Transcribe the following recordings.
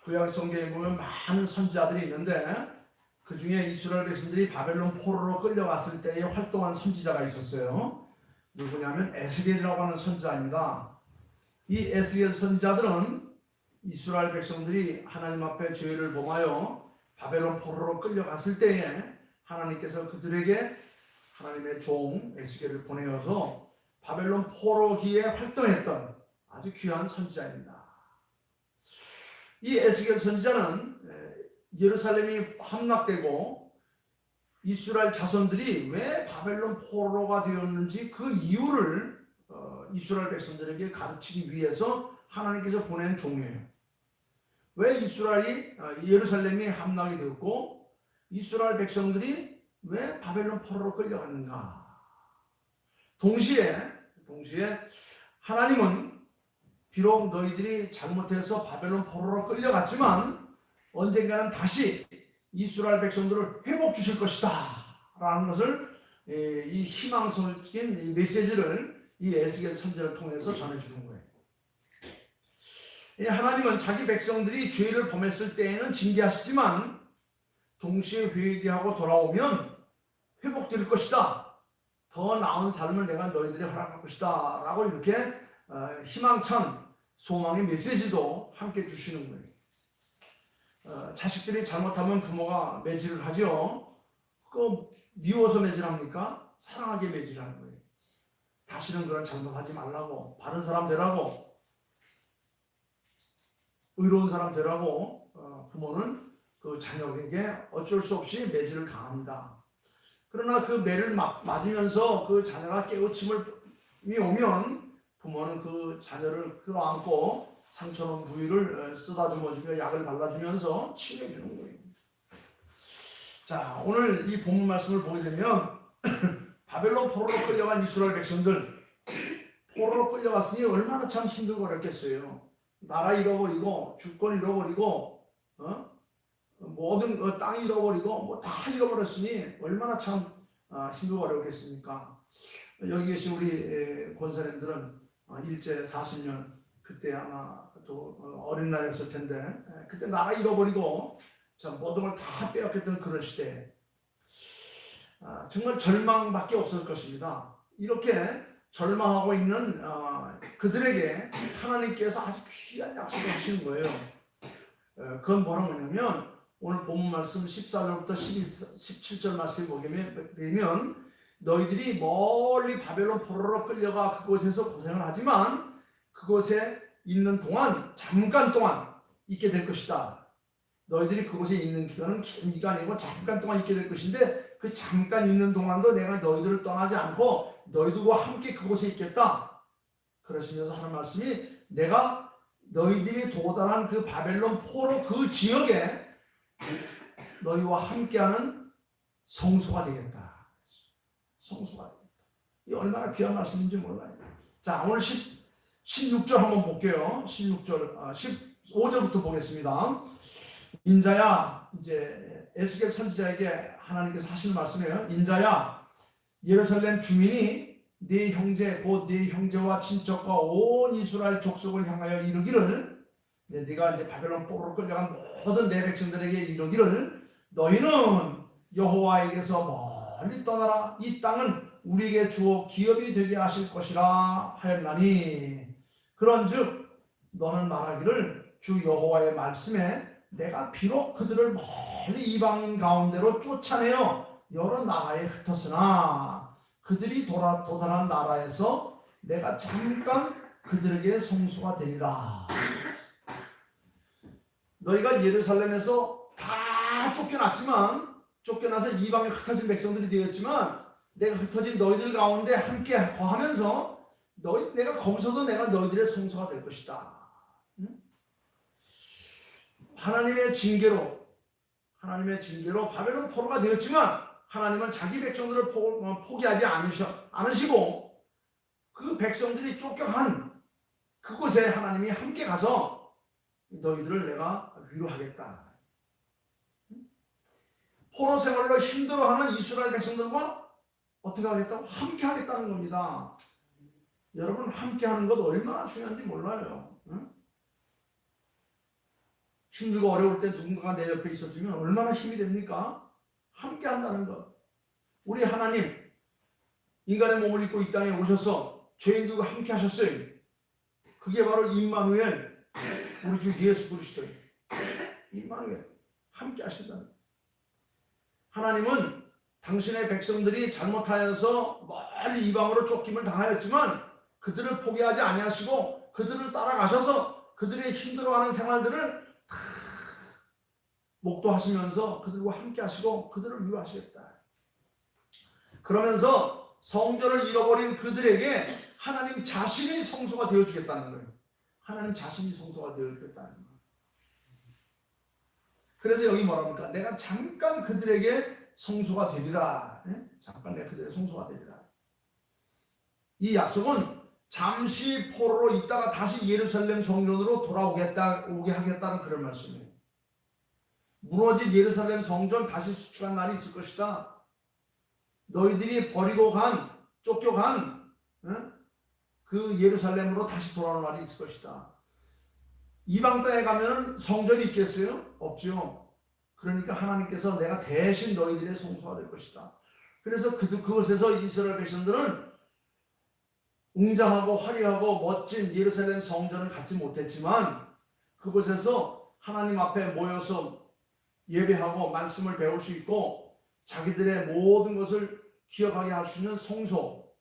구약 성경에 보면 많은 선지자들이 있는데 그 중에 이스라엘 백성들이 바벨론 포로로 끌려갔을 때에 활동한 선지자가 있었어요. 누구냐면 에스겔이라고 하는 선지자입니다. 이 에스겔 선지자들은 이스라엘 백성들이 하나님 앞에 죄를 범하여 바벨론 포로로 끌려갔을 때에 하나님께서 그들에게 하나님의 종 에스겔을 보내어서 바벨론 포로기에 활동했던 아주 귀한 선지자입니다. 이 에스겔 선지자는 예루살렘이 함락되고 이스라엘 자손들이 왜 바벨론 포로가 되었는지 그 이유를 이스라엘 백성들에게 가르치기 위해서 하나님께서 보낸 종이에요. 왜 예루살렘이 함락이 되었고 이스라엘 백성들이 왜 바벨론 포로로 끌려갔는가? 동시에 하나님은 비록 너희들이 잘못해서 바벨론 포로로 끌려갔지만 언젠가는 다시 이스라엘 백성들을 회복 주실 것이다 라는 것을 이 희망적인 메시지를 이 에스겔 선지자를 통해서 전해주는 거예요. 하나님은 자기 백성들이 죄를 범했을 때에는 징계하시지만 동시에 회개하고 돌아오면 회복될 것이다. 더 나은 삶을 내가 너희들이 허락할 것이다 라고 이렇게 희망찬 소망의 메시지도 함께 주시는 거예요. 자식들이 잘못하면 부모가 매질을 하죠. 그거 미워서 매질합니까? 사랑하게 매질하는 거예요. 다시는 그런 잘못하지 말라고, 바른 사람 되라고, 의로운 사람 되라고 부모는 그 자녀에게 어쩔 수 없이 매질을 강합니다. 그러나 그 매를 맞으면서 그 자녀가 깨우침이 오면 부모는 그 자녀를 끌어안고 상처난 부위를 쓰다듬어주며 약을 발라주면서 치료해주는 거예요. 자, 오늘 이 본문 말씀을 보게 되면 바벨론 포로로 끌려간 이스라엘 백성들 포로로 끌려갔으니 얼마나 참 힘들고 어렵겠어요. 나라 잃어버리고 주권 잃어버리고 모든 땅 잃어버리고 뭐 다 잃어버렸으니 얼마나 참 힘들고 어렵겠습니까? 여기 계신 우리 권사님들은 일제 40년 그때 아마 또 어린 나이였을 텐데 그때 나라 잃어버리고 참 모든 걸 다 빼앗겼던 그런 시대 정말 절망밖에 없을 것입니다. 이렇게 절망하고 있는 그들에게 하나님께서 아주 귀한 약속을 하시는 거예요. 그건 뭐냐면 오늘 본문 말씀 14절부터 17절 말씀을 보게 되면 너희들이 멀리 바벨론 포로로 끌려가 그곳에서 고생을 하지만 그곳에 있는 동안 잠깐 동안 있게 될 것이다. 너희들이 그곳에 있는 기간은 긴 기간이고 잠깐 동안 있게 될 것인데 그 잠깐 있는 동안도 내가 너희들을 떠나지 않고 너희들과 함께 그곳에 있겠다. 그러시면서 하는 말씀이 내가 너희들이 도달한 그 바벨론 포로 그 지역에 너희와 함께하는 성소가 되겠다. 성소가 되겠다. 이 얼마나 귀한 말씀인지 몰라요. 자, 오늘 16절 한번 볼게요. 15절부터 보겠습니다. 인자야, 이제 에스겔 선지자에게 하나님께서 하시는 말씀이에요. 인자야, 예루살렘 주민이 네 형제 곧 네 형제와 친척과 온 이스라엘 족속을 향하여 이르기를 네가 이제 바벨론 포로로 끌려간 모든 내 백성들에게 이르기를 너희는 여호와에게서 멀리 떠나라. 이 땅은 우리에게 주어 기업이 되게 하실 것이라 하였나니 그런즉 너는 말하기를 주 여호와의 말씀에 내가 비록 그들을 멀리 이방인 가운데로 쫓아내어 여러 나라에 흩었으나 그들이 도달한 나라에서 내가 잠깐 그들에게 성소가 되리라. 너희가 예루살렘에서 다 쫓겨나서 이방에 흩어진 백성들이 되었지만 내가 흩어진 너희들 가운데 함께 거하면서 내가 거기서도 내가 너희들의 성소가 될 것이다. 하나님의 징계로 바벨론 포로가 되었지만 하나님은 자기 백성들을 포기하지 않으시고 그 백성들이 쫓겨간 그곳에 하나님이 함께 가서 너희들을 내가 위로하겠다. 포로 생활로 힘들어하는 이스라엘 백성들과 어떻게 하겠다고? 함께 하겠다는 겁니다. 여러분 함께 하는 것 얼마나 중요한지 몰라요. 힘들고 어려울 때 누군가가 내 옆에 있어주면 얼마나 힘이 됩니까? 함께 한다는 것. 우리 하나님 인간의 몸을 입고 이 땅에 오셔서 죄인들과 함께 하셨어요. 그게 바로 임마누엘, 우리 주 예수 그리스도예요. 임마누엘, 함께 하신다는 것. 하나님은 당신의 백성들이 잘못하여서 멀리 이방으로 쫓김을 당하였지만 그들을 포기하지 아니하시고 그들을 따라가셔서 그들의 힘들어하는 생활들을 다 목도하시면서 그들과 함께 하시고 그들을 위로하시겠다. 그러면서 성전을 잃어버린 그들에게 하나님 자신이 성소가 되어주겠다는 거예요. 하나님 자신이 성소가 되어주겠다는 거예요. 그래서 여기 뭐랍니까? 내가 잠깐 그들에게 성소가 되리라. 잠깐 내가 그들의 성소가 되리라. 이 약속은 잠시 포로로 있다가 다시 예루살렘 성전으로 오게 하겠다는 그런 말씀이에요. 무너진 예루살렘 성전 다시 수축한 날이 있을 것이다. 너희들이 버리고 쫓겨간 그 예루살렘으로 다시 돌아오는 날이 있을 것이다. 이방 땅에 가면 성전이 있겠어요? 없죠. 그러니까 하나님께서 내가 대신 너희들의 성소가 될 것이다. 그래서 그곳에서 이스라엘 백성들은 웅장하고 화려하고 멋진 예루살렘 성전을 갖지 못했지만 그곳에서 하나님 앞에 모여서 예배하고 말씀을 배울 수 있고 자기들의 모든 것을 기억하게 할 수 있는 성소,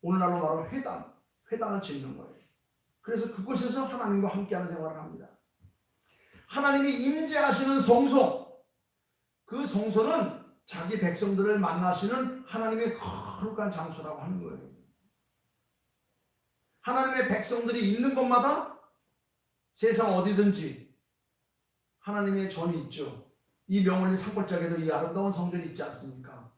오늘날로 말하면 회당을 짓는 거예요. 그래서 그곳에서 하나님과 함께하는 생활을 합니다. 하나님이 임재하시는 성소, 그 성소는 자기 백성들을 만나시는 하나님의 거룩한 장소라고 하는 거예요. 하나님의 백성들이 있는 곳마다 세상 어디든지 하나님의 전이 있죠. 이 명월리 산골짜기에도 이 아름다운 성전이 있지 않습니까?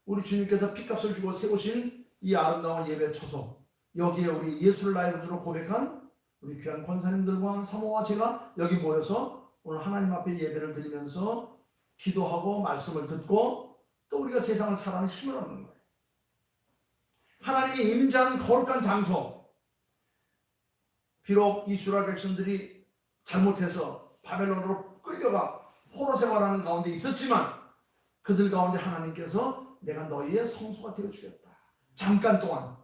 우리 주님께서 피값을 주고 세우신 이 아름다운 예배 초소, 여기에 우리 예수를 나의 구주로 고백한 우리 귀한 권사님들과 사모와 제가 여기 모여서 오늘 하나님 앞에 예배를 드리면서 기도하고 말씀을 듣고 또 우리가 세상을 살아가는 힘을 얻는 거예요. 하나님이 임재하는 거룩한 장소. 비록 이스라엘 백성들이 잘못해서 바벨론으로 끌려가 포로 생활하는 가운데 있었지만 그들 가운데 하나님께서 내가 너희의 성소가 되어주겠다. 잠깐 동안.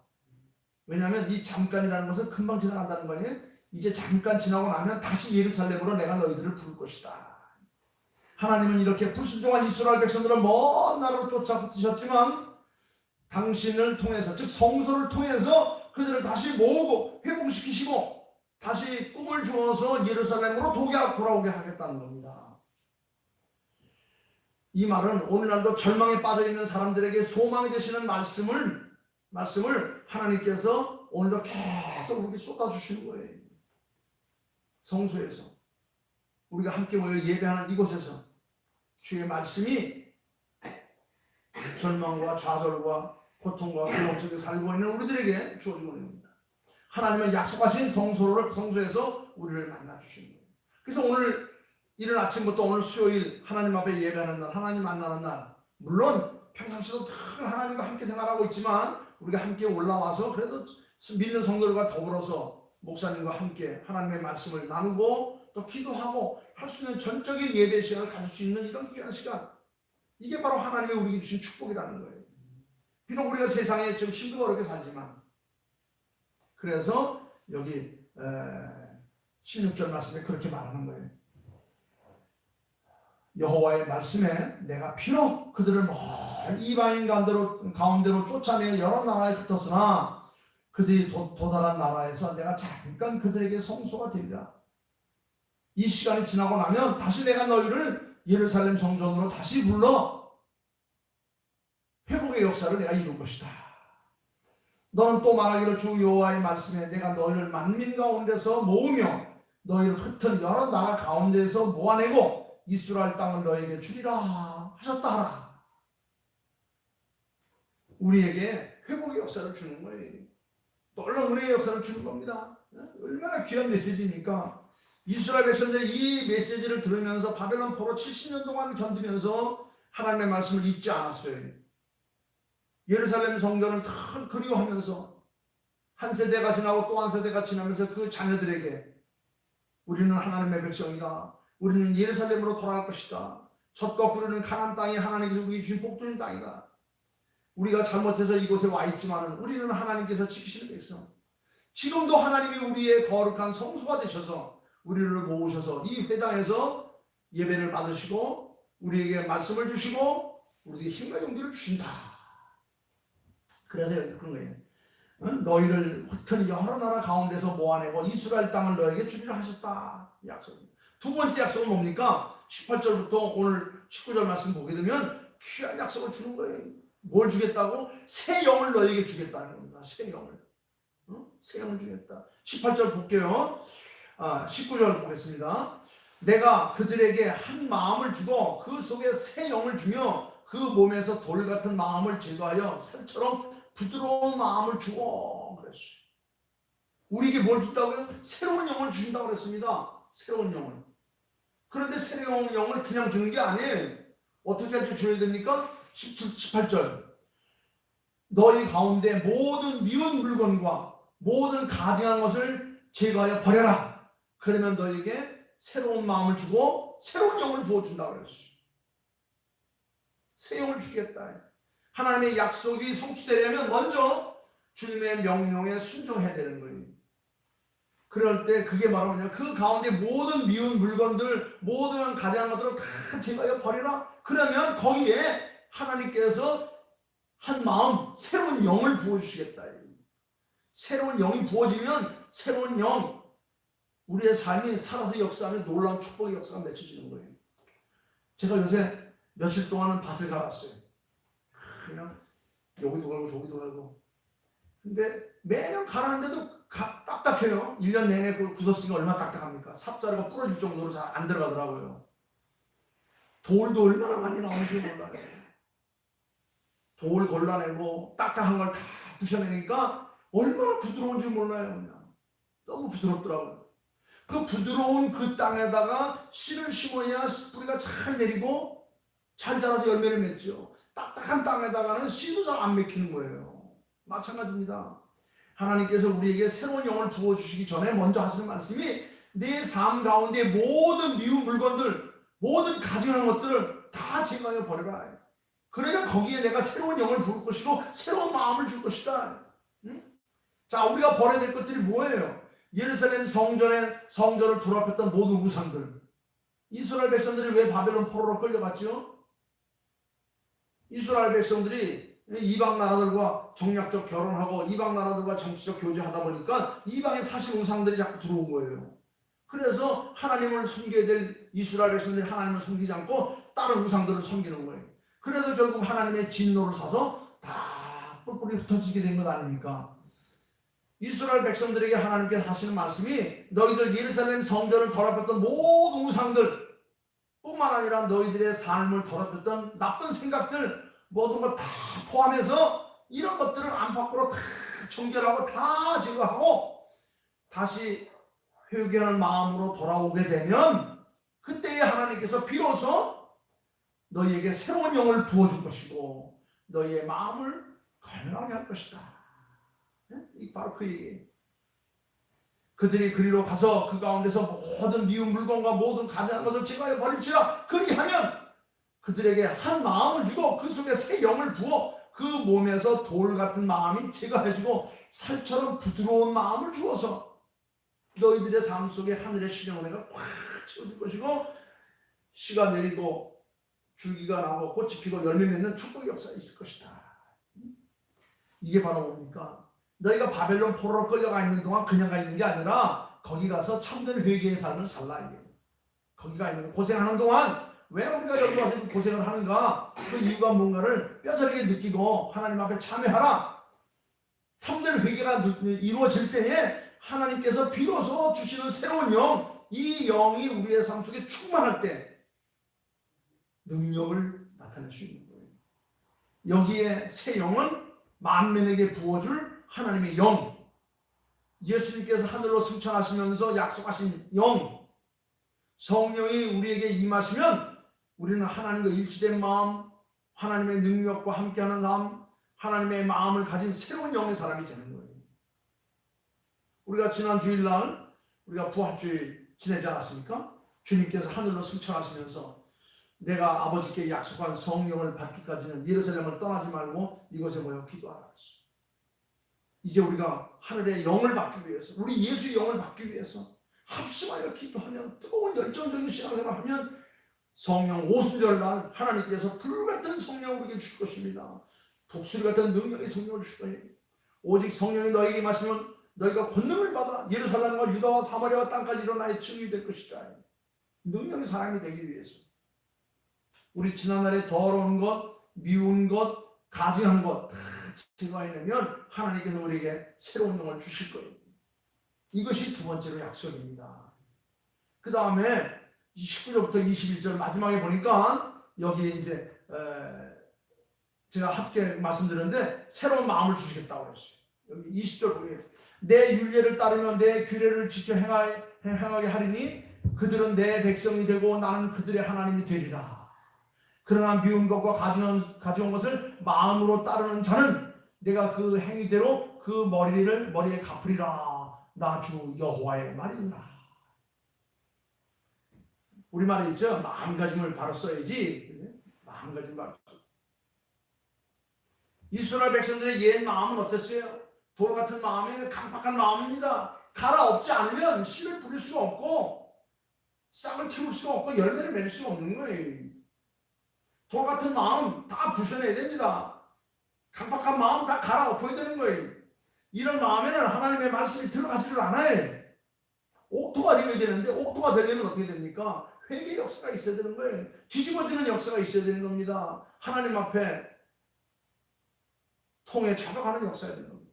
왜냐하면 이 잠깐이라는 것은 금방 지나간다는 거예요. 이제 잠깐 지나고 나면 다시 예루살렘으로 내가 너희들을 부를 것이다. 하나님은 이렇게 불순종한 이스라엘 백성들을 먼 나라로 쫓아드셨지만 당신을 통해서, 즉 성소를 통해서 그들을 다시 모으고 회복시키시고 다시 꿈을 주어서 예루살렘으로 돌아오게 하겠다는 겁니다. 이 말은 오늘날도 절망에 빠져있는 사람들에게 소망이 되시는 말씀을 하나님께서 오늘도 계속 우리에게 쏟아주시는 거예요. 성소에서 우리가 함께 모여 예배하는 이곳에서 주의 말씀이 절망과 좌절과 고통과 고통 속에 살고 있는 우리들에게 주어지고 있는 겁니다. 하나님은 약속하신 성소에서 우리를 만나주시는 거예요. 그래서 오늘 이른 아침부터 오늘 수요일 하나님 앞에 예배하는 날, 하나님 만나는 날, 물론 평상시도 늘 하나님과 함께 생활하고 있지만 우리가 함께 올라와서 그래도 믿는 성도들과 더불어서 목사님과 함께 하나님의 말씀을 나누고 또 기도하고 할 수 있는 전적인 예배 시간을 가질 수 있는 이런 귀한 시간, 이게 바로 하나님이 우리에게 주신 축복이라는 거예요. 비록 우리가 세상에 지금 힘들고 어렵게 살지만, 그래서 여기 16절 말씀에 그렇게 말하는 거예요. 여호와의 말씀에 내가 비록 그들을 먼 이방인 가운데로 쫓아내어 여러 나라에 흩었으나 그들이 도달한 나라에서 내가 잠깐 그들에게 성소가 되리라. 이 시간이 지나고 나면 다시 내가 너희를 예루살렘 성전으로 다시 불러 회복의 역사를 내가 이룰 것이다. 너는 또 말하기를 주 여호와의 말씀에 내가 너희를 만민 가운데서 모으며 너희를 흩은 여러 나라 가운데에서 모아내고 이스라엘 땅을 너희에게 주리라 하셨다 하라. 우리에게 회복의 역사를 주는 거예요. 놀라운 은혜의 역사를 주는 겁니다. 얼마나 귀한 메시지입니까? 이스라엘 백성들이 이 메시지를 들으면서 바벨론 포로 70년 동안 견디면서 하나님의 말씀을 잊지 않았어요. 예루살렘 성전을 다 그리워하면서 한 세대가 지나고 또 한 세대가 지나면서 그 자녀들에게 우리는 하나님의 백성이다. 우리는 예루살렘으로 돌아갈 것이다. 젖과 꿀을 가나안 땅이 하나님께서 우리에게 주신 복 주는 땅이다. 우리가 잘못해서 이곳에 와 있지만 우리는 하나님께서 지키시는 백성. 지금도 하나님이 우리의 거룩한 성소가 되셔서 우리를 모으셔서 이 회당에서 예배를 받으시고 우리에게 말씀을 주시고 우리에게 힘과 용기를 주신다. 그래서 그런 거예요. 너희를 흩은 여러 나라 가운데서 모아내고 이스라엘 땅을 너에게 주리라 하셨다. 약속입니다. 두 번째 약속은 뭡니까? 18절부터 오늘 19절 말씀 보게 되면 귀한 약속을 주는 거예요. 뭘 주겠다고? 새 영을 너에게 주겠다는 겁니다. 새 영을. 새 영을 주겠다. 18절 볼게요. 19절 보겠습니다. 내가 그들에게 한 마음을 주고 그 속에 새 영을 주며 그 몸에서 돌 같은 마음을 제거하여 새처럼 부드러운 마음을 주어 그랬어요. 우리에게 뭘 준다고요? 새로운 영을 주신다고 그랬습니다. 새로운 영을. 그런데 새로운 영을 그냥 주는 게 아니에요. 어떻게 할지 줘야 됩니까? 18절 너희 가운데 모든 미운 물건과 모든 가증한 것을 제거하여 버려라. 그러면 너희에게 새로운 마음을 주고 새로운 영을 부어준다고 그랬어요. 새 영을 주겠다. 하나님의 약속이 성취되려면 먼저 주님의 명령에 순종해야 되는 거예요. 그럴 때 그게 바로 뭐냐? 그 가운데 모든 미운 물건들, 모든 가증한 것들을 다 제거하여 버리라. 그러면 거기에 하나님께서 한 마음, 새로운 영을 부어주시겠다. 새로운 영이 부어지면 새로운 영, 우리의 삶이 살아서 역사하는 놀라운 축복의 역사가 맺혀지는 거예요. 제가 요새 며칠 동안은 밭을 갈았어요. 그냥 여기도 갈고 저기도 갈고. 근데 매년 갈았는데도 딱딱해요. 1년 내내 그걸 굳었으니까 얼마나 딱딱합니까? 삽자루가 부러질 정도로 잘 안 들어가더라고요. 돌도 얼마나 많이 나오는지 몰라요. 돌 골라내고 딱딱한 걸 다 부셔내니까 얼마나 부드러운지 몰라요. 그냥. 너무 부드럽더라고요. 그 부드러운 그 땅에다가 씨를 심어야 뿌리가 잘 내리고 잘 자라서 열매를 맺죠. 딱딱한 땅에다가는 씨도 잘 안 맺히는 거예요. 마찬가지입니다. 하나님께서 우리에게 새로운 영을 부어주시기 전에 먼저 하시는 말씀이 내 삶 가운데 모든 미운 물건들, 모든 가증한 것들을 다 제거하여 버려라. 그러면 거기에 내가 새로운 영을 부을 것이고 새로운 마음을 줄 것이다. 응? 자, 우리가 버려야 될 것들이 뭐예요? 예루살렘 성전을 돌아봤던 모든 우상들. 이스라엘 백성들이 왜 바벨론 포로로 끌려갔죠? 이스라엘 백성들이 이방 나라들과 정략적 결혼하고 이방 나라들과 정치적 교제하다 보니까 이방의 사실 우상들이 자꾸 들어온 거예요. 그래서 하나님을 섬겨야 될 이스라엘 백성들이 하나님을 섬기지 않고 다른 우상들을 섬기는 거예요. 그래서 결국 하나님의 진노를 사서 다 뿔뿔이 흩어지게 된 것 아닙니까? 이스라엘 백성들에게 하나님께서 하시는 말씀이 너희들 예루살렘 성전을 더럽혔던 모든 우상들 뿐만 아니라 너희들의 삶을 더럽혔던 나쁜 생각들 모든 걸 다 포함해서 이런 것들을 안팎으로 다 정결하고 다 제거하고 다시 회개하는 마음으로 돌아오게 되면 그때에 하나님께서 비로소 너희에게 새로운 영을 부어줄 것이고 너희의 마음을 갈망하게 할 것이다. 이 바로 그 얘기예요. 그들이 그리로 가서 그 가운데서 모든 미운 물건과 모든 가증한 것을 제거하여 버릴지라. 그리하면 그들에게 한 마음을 주고 그 속에 새 영을 부어 그 몸에서 돌 같은 마음이 제거해지고 살처럼 부드러운 마음을 주어서 너희들의 삶 속에 하늘의 신의 은혜가 꽉 채워질 것이고 씨가 내리고 줄기가 나고 꽃이 피고 열매 맺는 축복의 역사가 있을 것이다. 이게 바로 뭡니까? 너희가 바벨론 포로로 끌려가 있는 동안 그냥 가 있는 게 아니라 거기 가서 참된 회개의 삶을 살라. 이게. 거기 가 있는 고생하는 동안 왜 우리가 여기 와서 고생을 하는가? 그 이유가 뭔가를 뼈저리게 느끼고 하나님 앞에 참회하라. 참된 회개가 이루어질 때에 하나님께서 비로소 주시는 새로운 영, 이 영이 우리의 삶 속에 충만할 때 능력을 나타낼 수 있는 거예요. 여기에 새 영은 만민에게 부어줄 하나님의 영, 예수님께서 하늘로 승천하시면서 약속하신 영, 성령이 우리에게 임하시면 우리는 하나님과 일치된 마음, 하나님의 능력과 함께하는 삶, 하나님의 마음을 가진 새로운 영의 사람이 되는 거예요. 우리가 지난 주일날 우리가 부활주일 지내지 않았습니까? 주님께서 하늘로 승천하시면서 내가 아버지께 약속한 성령을 받기까지는 예루살렘을 떠나지 말고 이곳에 모여 기도하라. 이제 우리가 하늘의 영을 받기 위해서, 우리 예수의 영을 받기 위해서 합심하여 기도하면, 뜨거운 열정적인 신앙생활을 하면 성령 오순절 날 하나님께서 불같은 성령을 우리에게 주실 것입니다. 독수리 같은 능력의 성령을 주실 거예요. 오직 성령이 너에게 임하시면 너희가 권능을 받아 예루살렘과 유다와 사마리아와 땅까지 일어나의 증인이 될 것이다. 능력의 사람이 되기 위해서 우리 지난날에 더러운 것, 미운 것, 가증한 것 다 제거해내면 하나님께서 우리에게 새로운 영을 주실 거예요. 이것이 두 번째로 약속입니다. 그 다음에 19절부터 21절 마지막에 보니까 여기 이제 제가 함께 말씀드렸는데 새로운 마음을 주시겠다고 그랬어요. 여기 20절 보면 내 율례를 따르며 내 규례를 지켜 행하게 하리니 그들은 내 백성이 되고 나는 그들의 하나님이 되리라. 그러나 미운 것과 가증한 것을 마음으로 따르는 자는 내가 그 행위대로 그 머리에 갚으리라. 나 주 여호와의 말이니라. 우리말에 있죠. 마음가짐을 바로 써야지. 마음가짐 바로. 이스라엘 백성들의 옛 마음은 어땠어요? 돌 같은 마음이 강팍한 마음입니다. 갈아엎지 않으면 씨를 뿌릴 수가 없고 싹을 틔울 수가 없고 열매를 맺을 수가 없는 거예요. 돌 같은 마음 다 부셔내야 됩니다. 강팍한 마음 다 갈아엎어야 되는 거예요. 이런 마음에는 하나님의 말씀이 들어가지를 않아요. 옥토가 되어야 되는데 옥토가 되려면 어떻게 됩니까? 회개의 역사가 있어야 되는 거예요. 뒤집어지는 역사가 있어야 되는 겁니다. 하나님 앞에 통에 잡아가는 역사가 되는 겁니다.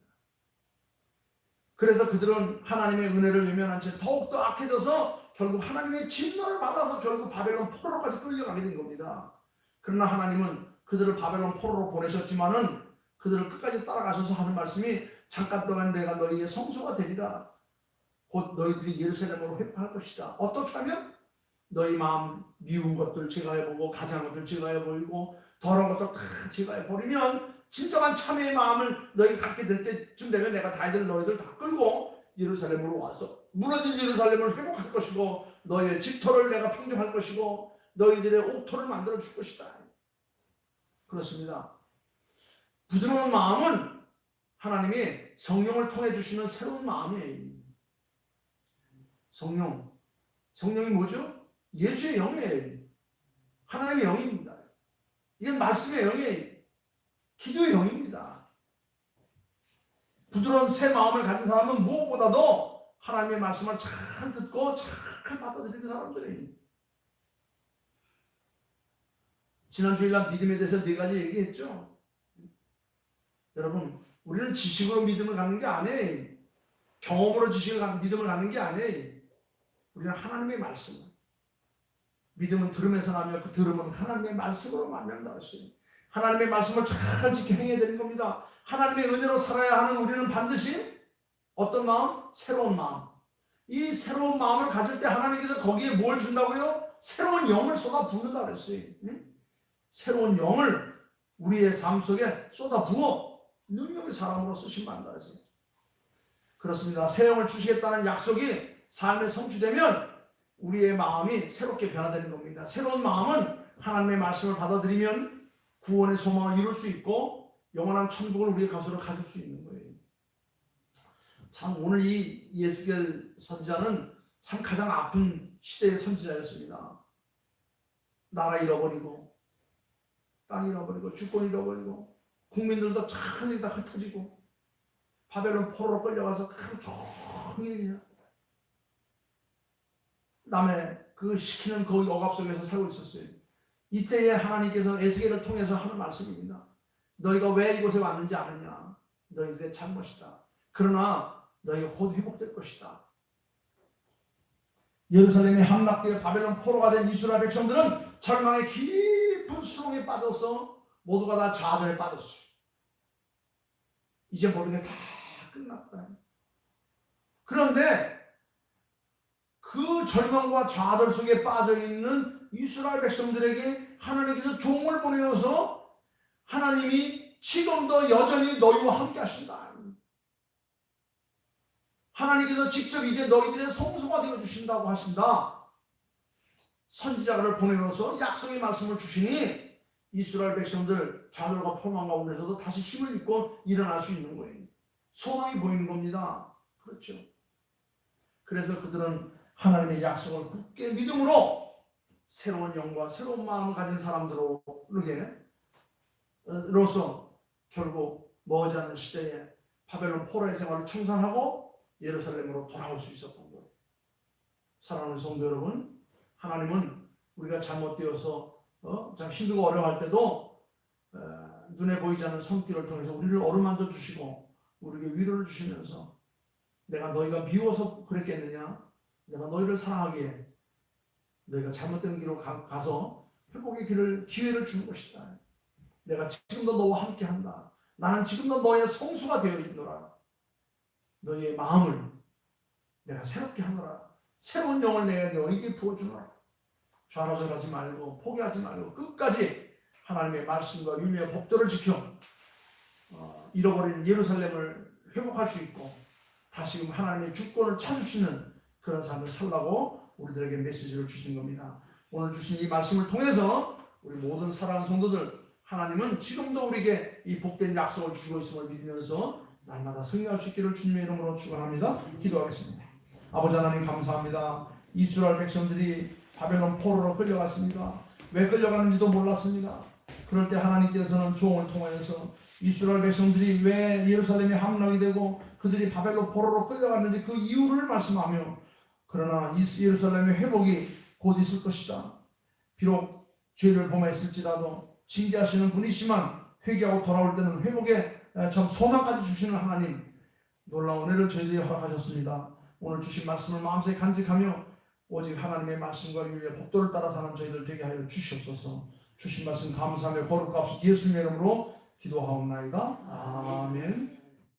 그래서 그들은 하나님의 은혜를 외면한 채 더욱더 악해져서 결국 하나님의 진노를 받아서 결국 바벨론 포로까지 끌려가게 된 겁니다. 그러나 하나님은 그들을 바벨론 포로로 보내셨지만은 그들을 끝까지 따라가셔서 하는 말씀이 잠깐 동안 내가 너희의 성소가 되리라. 곧 너희들이 예루살렘으로 회복할 것이다. 어떻게 하면? 너희 마음 미운 것들 제거해보고 가증한 것들 제거해버리고 더러운 것들 다 제거해버리면 진정한 참회의 마음을 너희가 갖게 될 때쯤 되면 내가 너희들 다 끌고 예루살렘으로 와서 무너진 예루살렘을 회복할 것이고 너희의 집터를 내가 평정할 것이고 너희들의 옥토를 만들어 줄 것이다. 그렇습니다. 부드러운 마음은 하나님이 성령을 통해 주시는 새로운 마음이에요. 성령이 뭐죠? 예수의 영이에요. 하나님의 영입니다. 이건 말씀의 영이에요. 기도의 영입니다. 부드러운 새 마음을 가진 사람은 무엇보다도 하나님의 말씀을 잘 듣고 잘 받아들이는 사람들이에요. 지난 주일날 믿음에 대해서 4가지 얘기했죠. 여러분, 우리는 지식으로 믿음을 갖는 게 아니에요. 경험으로 믿음을 갖는 게 아니에요. 우리는 하나님의 말씀. 믿음은 들음에서 나며 그 들음은 하나님의 말씀으로 만난다고 했어요. 하나님의 말씀을 잘 지켜 행해야 되는 겁니다. 하나님의 은혜로 살아야 하는 우리는 반드시 어떤 마음? 새로운 마음. 이 새로운 마음을 가질 때 하나님께서 거기에 뭘 준다고요? 새로운 영을 쏟아 붓는다고 했어요. 새로운 영을 우리의 삶 속에 쏟아 부어 능력의 사람으로 쓰시면 한다 했어요. 그렇습니다. 새 영을 주시겠다는 약속이 삶에 성취되면 우리의 마음이 새롭게 변화되는 겁니다. 새로운 마음은 하나님의 말씀을 받아들이면 구원의 소망을 이룰 수 있고 영원한 천국을 우리의 가수로 가질 수 있는 거예요. 참 오늘 이 예스겔 선지자는 참 가장 아픈 시대의 선지자였습니다. 나라 잃어버리고 땅 잃어버리고 주권 잃어버리고 국민들도 차근히 다 흩어지고 바벨론 포로로 끌려가서 하루 종일 남의 그 시키는 그 억압 속에서 살고 있었어요. 이때에 하나님께서 에스겔을 통해서 하는 말씀입니다. 너희가 왜 이곳에 왔는지 아느냐? 너희들의 잘못이다. 그러나 너희가 곧 회복될 것이다. 예루살렘이 함락되어 바벨론 포로가 된 이스라엘 백성들은 절망의 깊은 수렁에 빠져서 모두가 다 좌절에 빠졌어요. 이제 모든 게 다 끝났다. 그런데 그 절망과 좌절 속에 빠져있는 이스라엘 백성들에게 하나님께서 종을 보내어서 하나님이 지금도 여전히 너희와 함께 하신다. 하나님께서 직접 이제 너희들의 성소가 되어 주신다고 하신다. 선지자를 보내어서 약속의 말씀을 주시니 이스라엘 백성들 좌절과 포망 가운데서도 다시 힘을 입고 일어날 수 있는 거예요. 소망이 보이는 겁니다. 그렇죠. 그래서 그들은 하나님의 약속을 굳게 믿음으로 새로운 영과 새로운 마음을 가진 사람들로서 결국 머지않은 시대에 바벨론 포로의 생활을 청산하고 예루살렘으로 돌아올 수 있었던 거예요. 사랑하는 성도 여러분, 하나님은 우리가 잘못되어서 참 힘들고 어려워할 때도 눈에 보이지 않는 손길을 통해서 우리를 어루만져 주시고 우리에게 위로를 주시면서 내가 너희가 미워서 그랬겠느냐? 내가 너희를 사랑하기에 너희가 잘못된 길로 가서 회복의 기회를 주는 것이다. 내가 지금도 너와 함께한다. 나는 지금도 너희의 성수가 되어 있노라. 너희의 마음을 내가 새롭게 하노라. 새로운 영을 내가 너희에게 부어주노라. 좌로절하지 말고 포기하지 말고 끝까지 하나님의 말씀과 윤리의 법도를 지켜 잃어버린 예루살렘을 회복할 수 있고 다시금 하나님의 주권을 찾으시는 그런 삶을 살라고 우리들에게 메시지를 주신 겁니다. 오늘 주신 이 말씀을 통해서 우리 모든 사랑하는 성도들, 하나님은 지금도 우리에게 이 복된 약속을 주시고 있음을 믿으면서 날마다 승리할 수 있기를 주님의 이름으로 축원합니다. 기도하겠습니다. 아버지 하나님 감사합니다. 이스라엘 백성들이 바벨론 포로로 끌려갔습니다. 왜 끌려가는지도 몰랐습니다. 그럴 때 하나님께서는 종을 통하여서 이스라엘 백성들이 왜 예루살렘에 함락이 되고 그들이 바벨론 포로로 끌려갔는지 그 이유를 말씀하며, 그러나 예루살렘의 회복이 곧 있을 것이다. 비록 죄를 범했을지라도 징계하시는 분이시만 회개하고 돌아올 때는 회복의 참 소망까지 주시는 하나님, 놀라운 은혜를 저희들이 허락하셨습니다. 오늘 주신 말씀을 마음속에 간직하며 오직 하나님의 말씀과 윤리의 법도를 따라 사는 저희들 되게 하여 주시옵소서. 주신 말씀 감사하며 거룩하옵소서. 예수님의 이름으로 기도하옵나이다. 아멘.